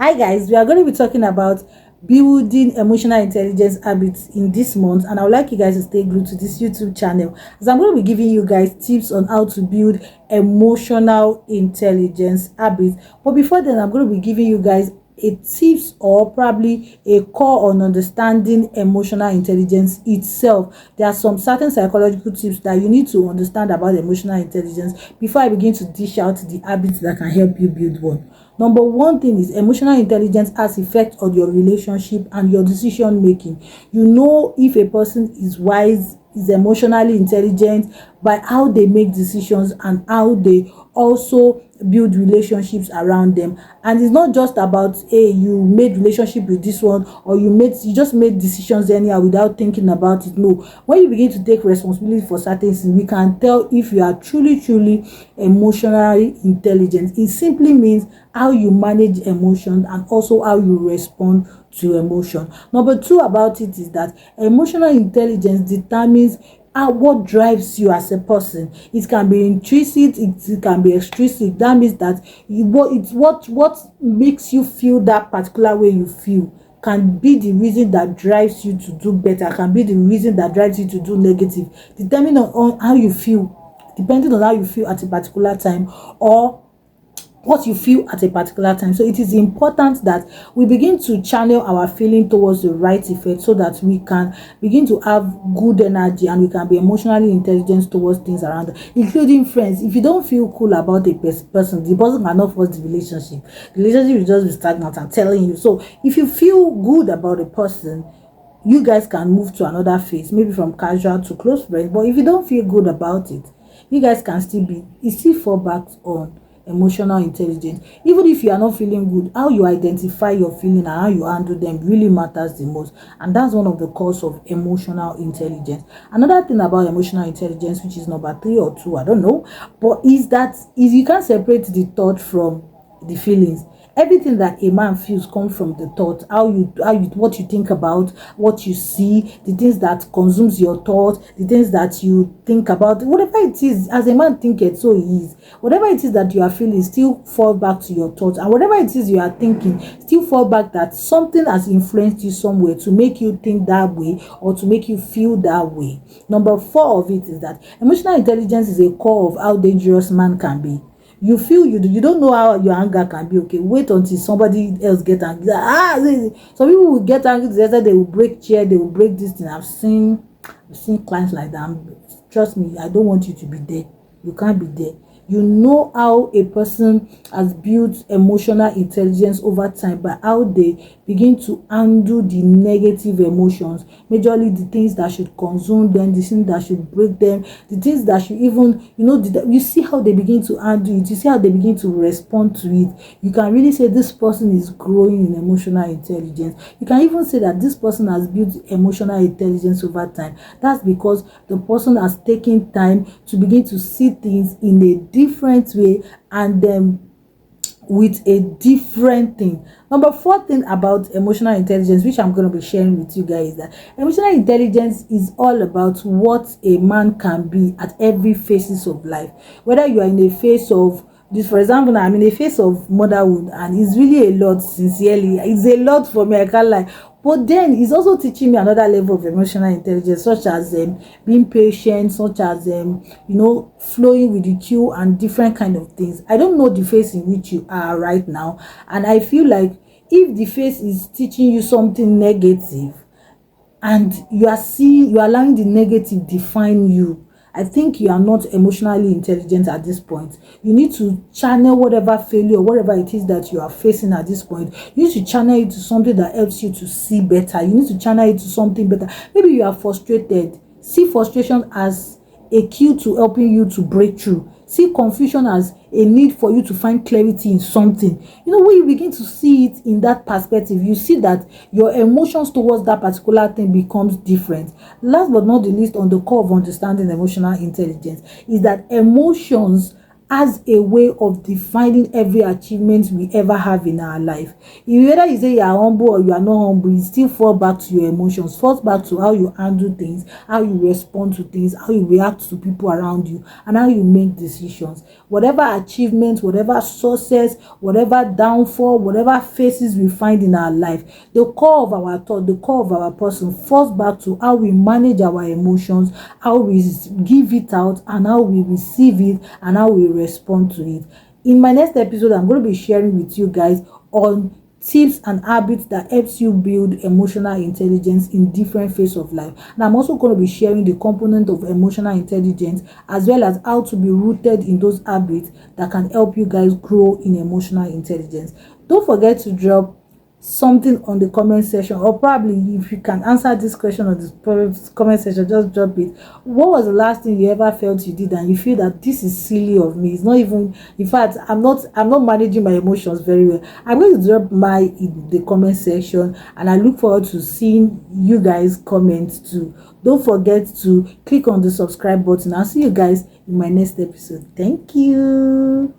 Hi guys, we are going to be talking about building emotional intelligence habits in this month, and I would like you guys to stay glued to this YouTube channel as I'm going to be giving you guys tips on how to build emotional intelligence habits. But before then, I'm going to be giving you guys a tips or probably a call on understanding emotional intelligence itself. There are some certain psychological tips that you need to understand about emotional intelligence before I begin to dish out the habits that can help you build one. Number one thing is emotional intelligence has effect on your relationship and your decision making. You know if a person is wise, is emotionally intelligent by how they make decisions and how they also build relationships around them. And it's not just about, hey, you made relationship with this one, or you just made decisions anyhow without thinking about it. No, when you begin to take responsibility for certain things, we can tell if you are truly emotionally intelligent. It simply means how you manage emotion and also how you respond to emotion. Number two about it is that emotional intelligence determines what drives you as a person. It can be intrinsic, it can be extrinsic. That means that what makes you feel that particular way you feel can be the reason that drives you to do better, can be the reason that drives you to do negative, depending on how you feel, depending on how you feel at a particular time, or what you feel at a particular time. So it is important that we begin to channel our feeling towards the right effect so that we can begin to have good energy and we can be emotionally intelligent towards things around us, including friends. If you don't feel cool about a person, the person cannot force the relationship. The relationship will just be stagnant, I'm telling you. So if you feel good about a person, you guys can move to another phase, maybe from casual to close friends. But if you don't feel good about it, you guys can still be, you still fall back on emotional intelligence. Even if you are not feeling good, how you identify your feeling and how you handle them really matters the most, and that's one of the cause of emotional intelligence. Another thing about emotional intelligence, which is number 3 or 2, I don't know, but is you can't separate the thought from the feelings. Everything that a man feels comes from the thought, what you think about, what you see, the things that consumes your thought, the things that you think about, whatever it is. As a man thinketh, so he is. Whatever it is that you are feeling still fall back to your thoughts, and whatever it is you are thinking still fall back that something has influenced you somewhere to make you think that way or to make you feel that way. Number 4 of it is that emotional intelligence is a core of how dangerous man can be. You feel you don't know how your anger can be. Okay, wait until somebody else get angry. Some people will get angry, they will break chair, they will break this thing. I've seen clients like that. Trust me, I don't want you to be there. You can't be there. You know how a person has built emotional intelligence over time by how they begin to handle the negative emotions, majorly the things that should consume them, the things that should break them, the things that should even, you see how they begin to handle it, you see how they begin to respond to it. You can really say this person is growing in emotional intelligence. You can even say that this person has built emotional intelligence over time. That's because the person has taken time to begin to see things in a different way, and then with a different thing. Number 4 thing about emotional intelligence, which I'm going to be sharing with you guys, is that emotional intelligence is all about what a man can be at every phases of life. Whether you are in a phase of this, for example, now I'm in a phase of motherhood, and it's really a lot. Sincerely, it's a lot for me, I can't lie. But then it's also teaching me another level of emotional intelligence, such as being patient, such as flowing with the cue and different kind of things. I don't know the phase in which you are right now, and I feel like if the phase is teaching you something negative, and you are allowing the negative define you, I think you are not emotionally intelligent at this point. You need to channel whatever failure, whatever it is that you are facing at this point. You need to channel it to something that helps you to see better. You need to channel it to something better. Maybe you are frustrated. See frustration as a cue to helping you to break through. See confusion as a need for you to find clarity in something. When you begin to see it in that perspective, you see that your emotions towards that particular thing becomes different. Last but not the least, on the core of understanding emotional intelligence is that emotions as a way of defining every achievement we ever have in our life. Whether you say you are humble or you are not humble, it still fall back to your emotions, falls back to how you handle things, how you respond to things, how you react to people around you, and how you make decisions. Whatever achievement, whatever success, whatever downfall, whatever phases we find in our life, the core of our thought, the core of our person falls back to how we manage our emotions, how we give it out, and how we receive it, and how we respond to it. In my next episode, I'm going to be sharing with you guys on tips and habits that helps you build emotional intelligence in different phases of life. And I'm also going to be sharing the component of emotional intelligence, as well as how to be rooted in those habits that can help you guys grow in emotional intelligence. Don't forget to drop something on the comment section, or probably if you can answer this question on the comment section, just drop it. What was the last thing you ever felt you did and you feel that this is silly of me? It's not even, in fact, I'm not managing my emotions very well. I'm going to drop my in the comment section, and I look forward to seeing you guys comment too. Don't forget to click on the subscribe button. I'll see you guys in my next episode. Thank you.